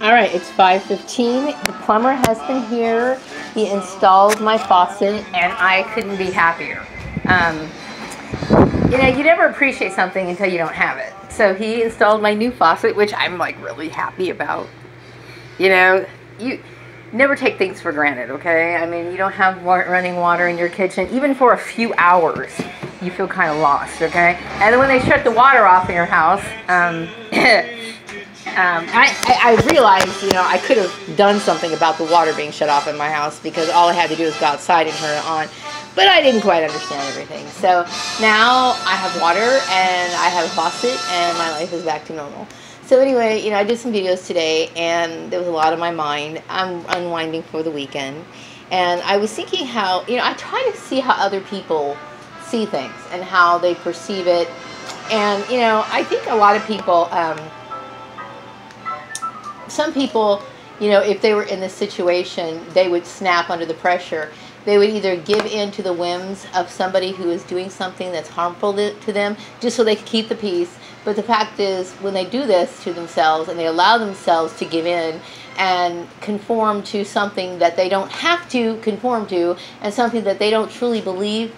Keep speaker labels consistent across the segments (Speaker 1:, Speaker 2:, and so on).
Speaker 1: All right, it's 5:15. The plumber has been here. He installed my faucet, and I couldn't be happier. Um, you never appreciate something until you don't have it. So he installed my new faucet, which I'm like really happy about. You never take things for granted, okay? I mean, you don't have running water in your kitchen, even for a few hours. You feel kind of lost, okay? And then when they shut the water off in your house, I realized, I could have done something about the water being shut off in my house because all I had to do was go outside and turn it on. But I didn't quite understand everything. So now I have water and I have a faucet and my life is back to normal. So anyway, I did some videos today and there was a lot on my mind. I'm unwinding for the weekend. And I was thinking how, I try to see how other people see things and how they perceive it. And, I think a lot of people, some people, if they were in this situation, they would snap under the pressure. They would either give in to the whims of somebody who is doing something that's harmful to them just so they can keep the peace. But the fact is, when they do this to themselves and they allow themselves to give in and conform to something that they don't have to conform to and something that they don't truly believe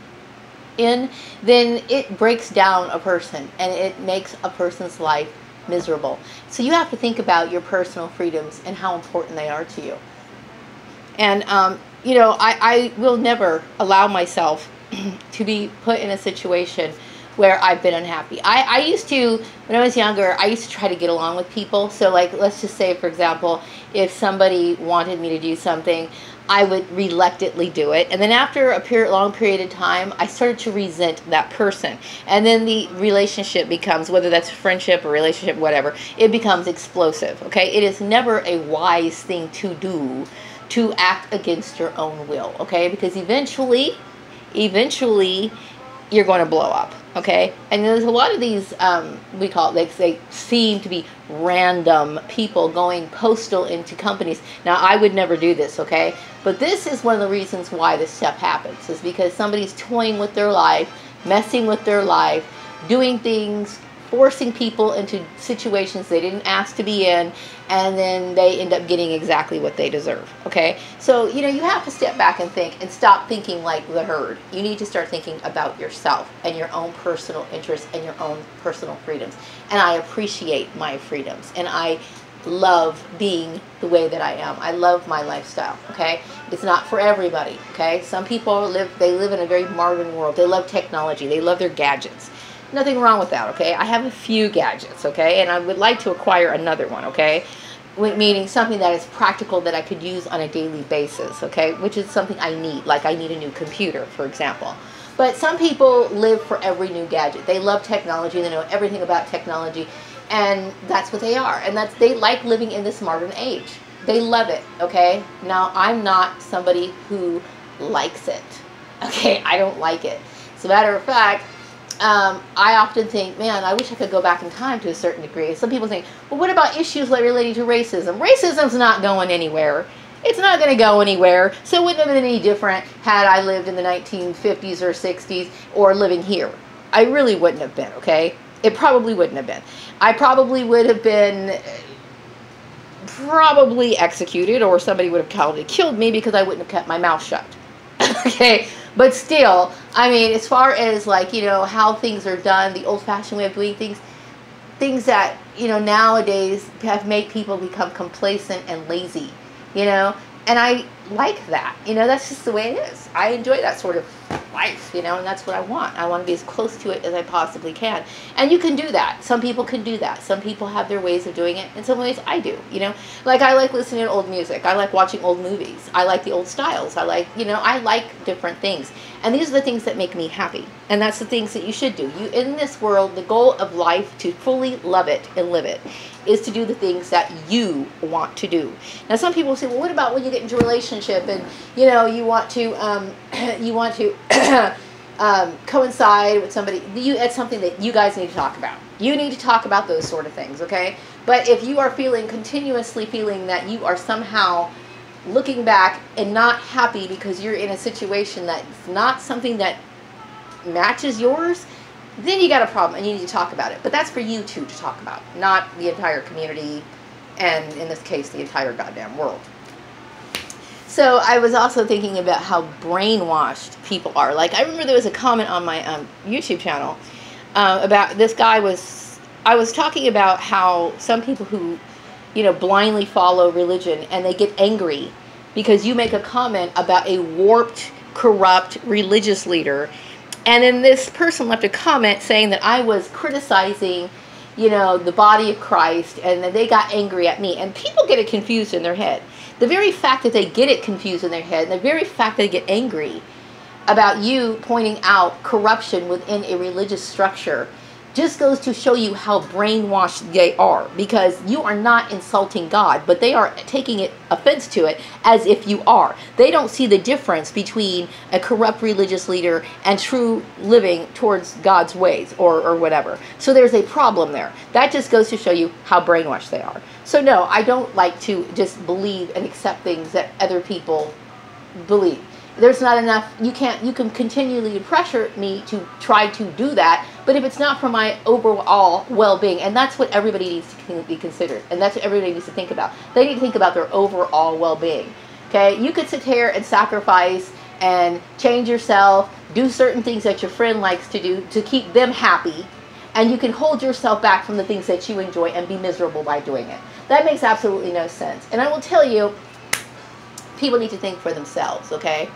Speaker 1: in, then it breaks down a person and it makes a person's life miserable. So you have to think about your personal freedoms and how important they are to you. And, I will never allow myself to be put in a situation where I've been unhappy. I used to, when I was younger, I used to try to get along with people. So, like, let's just say, for example, if somebody wanted me to do something, I would reluctantly do it. And then after a long period of time, I started to resent that person. And then the relationship becomes, whether that's friendship or relationship, whatever, it becomes explosive, okay? It is never a wise thing to do to act against your own will, okay? Because eventually, you're going to blow up, okay? And there's a lot of these, we call it, they seem to be random people going postal into companies. Now, I would never do this, okay? But this is one of the reasons why this stuff happens, is because somebody's toying with their life, messing with their life, doing things, forcing people into situations they didn't ask to be in, and then they end up getting exactly what they deserve, okay? So, you have to step back and think and stop thinking like the herd. You need to start thinking about yourself and your own personal interests and your own personal freedoms. And I appreciate my freedoms, and I love being the way that I am. I love my lifestyle, okay? It's not for everybody, okay? Some people live in a very modern world. They love technology. They love their gadgets. Nothing wrong with that, okay? I have a few gadgets, okay? And I would like to acquire another one, okay? Meaning something that is practical that I could use on a daily basis, okay? Which is something I need, like I need a new computer, for example. But some people live for every new gadget. They love technology. They know everything about technology. And that's what they are. And they like living in this modern age. They love it, okay? Now, I'm not somebody who likes it, okay? I don't like it. As a matter of fact, I often think, man, I wish I could go back in time to a certain degree. Some people think, well, what about issues relating to racism? Racism's not going anywhere. It's not going to go anywhere. So it wouldn't have been any different had I lived in the 1950s or 60s or living here. I really wouldn't have been, okay? It probably wouldn't have been. I probably would have been probably executed, or somebody would have killed me because I wouldn't have kept my mouth shut. Okay? But still, I mean, as far as like, how things are done, the old-fashioned way of doing things that, nowadays have made people become complacent and lazy, and I like that, that's just the way it is. I enjoy that sort of life, and that's what I want. I want to be as close to it as I possibly can. And you can do that. Some people can do that. Some people have their ways of doing it. In some ways, I do, Like, I like listening to old music. I like watching old movies. I like the old styles. I like, I like different things. And these are the things that make me happy. And that's the things that you should do. In this world, the goal of life, to fully love it and live it, is to do the things that you want to do. Now, some people say, well, what about when you get into a relationship and, you want to, coincide with somebody? That's something that you guys need to talk about. You need to talk about those sort of things, okay? But if you are continuously feeling that you are somehow looking back and not happy because you're in a situation that's not something that matches yours, then you got a problem and you need to talk about it. But that's for you two to talk about, not the entire community, and in this case, the entire goddamn world. So I was also thinking about how brainwashed people are. Like, I remember there was a comment on my YouTube channel about this guy I was talking about how some people who, you know, blindly follow religion and they get angry because you make a comment about a warped, corrupt religious leader. And then this person left a comment saying that I was criticizing, you know, the body of Christ, and then they got angry at me. And people get it confused in their head. The very fact that they get it confused in their head, and the very fact that they get angry about you pointing out corruption within a religious structure just goes to show you how brainwashed they are, because you are not insulting God, but they are taking offense to it as if you are. They don't see the difference between a corrupt religious leader and true living towards God's ways or whatever. So there's a problem there. That just goes to show you how brainwashed they are. So no, I don't like to just believe and accept things that other people believe. There's not enough, you can continually pressure me to try to do that, but if it's not for my overall well-being, and that's what everybody needs to be considered, and that's what everybody needs to think about. They need to think about their overall well-being, okay? You could sit here and sacrifice and change yourself, do certain things that your friend likes to do to keep them happy, and you can hold yourself back from the things that you enjoy and be miserable by doing it. That makes absolutely no sense. And I will tell you, people need to think for themselves, okay?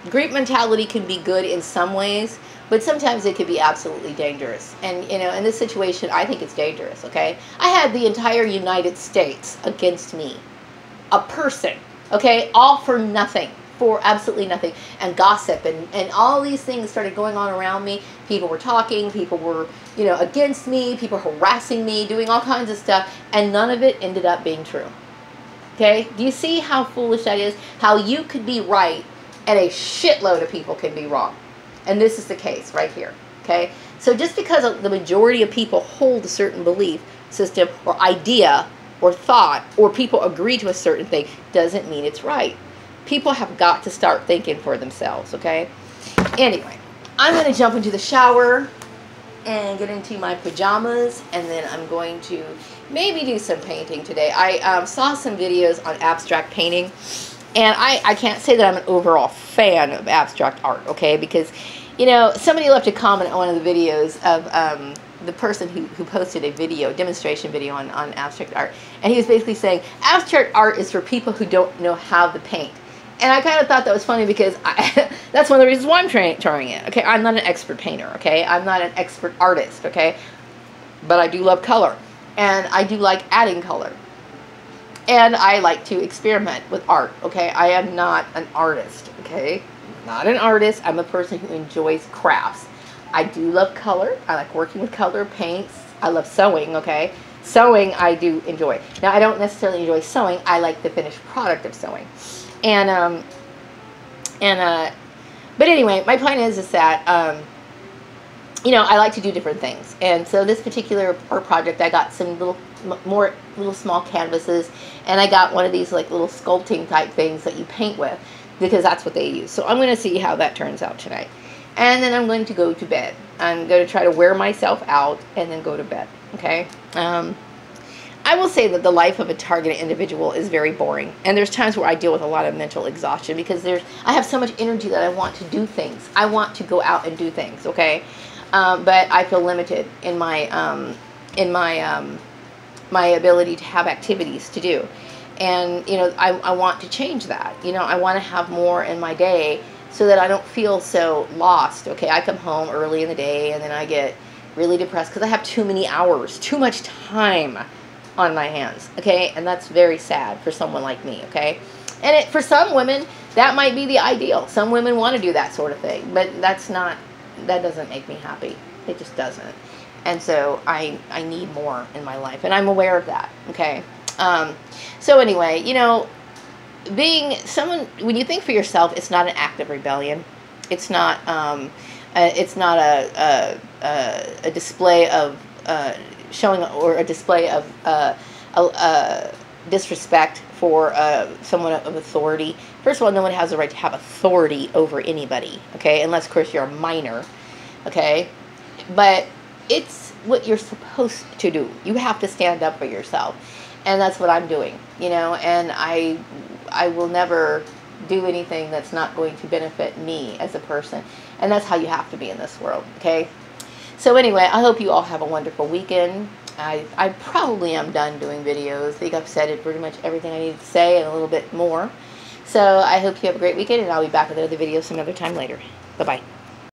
Speaker 1: Greed mentality can be good in some ways, but sometimes it can be absolutely dangerous. And, you know, in this situation, I think it's dangerous, okay? I had the entire United States against me. A person, okay? All for nothing. For absolutely nothing. And gossip and all these things started going on around me. People were talking. People were, you know, against me. People harassing me, doing all kinds of stuff. And none of it ended up being true. Okay? Do you see how foolish that is? How you could be right and a shitload of people can be wrong. And this is the case right here. Okay? So just because the majority of people hold a certain belief system or idea or thought, or people agree to a certain thing, doesn't mean it's right. People have got to start thinking for themselves, okay? Anyway, I'm going to jump into the shower and get into my pajamas, and then I'm going to maybe do some painting today. I saw some videos on abstract painting, and I can't say that I'm an overall fan of abstract art, okay? Because, you know, somebody left a comment on one of the videos of the person who posted a video, demonstration video on abstract art, and he was basically saying, abstract art is for people who don't know how to paint. And I kind of thought that was funny because that's one of the reasons why I'm trying it. Okay, I'm not an expert painter, okay? I'm not an expert artist, okay? But I do love color. And I do like adding color. And I like to experiment with art, okay? I am not an artist, okay? Not an artist. I'm a person who enjoys crafts. I do love color. I like working with color, paints. I love sewing, okay? Sewing I do enjoy. Now, I don't necessarily enjoy sewing. I like the finished product of sewing. But anyway, my point is that, you know, I like to do different things. And so this particular art project, I got some little small canvases, and I got one of these like little sculpting type things that you paint with, because that's what they use. So I'm going to see how that turns out tonight. And then I'm going to go to bed. I'm going to try to wear myself out and then go to bed. Okay? I will say that the life of a targeted individual is very boring, and there's times where I deal with a lot of mental exhaustion because I have so much energy that I want to do things. I want to go out and do things, okay? But I feel limited in my my ability to have activities to do, and you know I want to change that. You know, I want to have more in my day so that I don't feel so lost. Okay, I come home early in the day and then I get really depressed because I have too many hours, too much time on my hands, okay? And that's very sad for someone like me, okay? And for some women, that might be the ideal. Some women want to do that sort of thing, but that doesn't make me happy. It just doesn't. And so I need more in my life, and I'm aware of that, okay? So anyway, you know, being someone, when you think for yourself, it's not an act of rebellion. It's not a display of showing or a display of disrespect for someone of authority. First of all, no one has the right to have authority over anybody, okay, unless, of course, you're a minor, okay? But it's what you're supposed to do. You have to stand up for yourself. And that's what I'm doing, you know, and I will never do anything that's not going to benefit me as a person. And that's how you have to be in this world, okay? So anyway, I hope you all have a wonderful weekend. I probably am done doing videos. I think I've said pretty much everything I need to say and a little bit more. So I hope you have a great weekend, and I'll be back with another video some other time later. Bye-bye.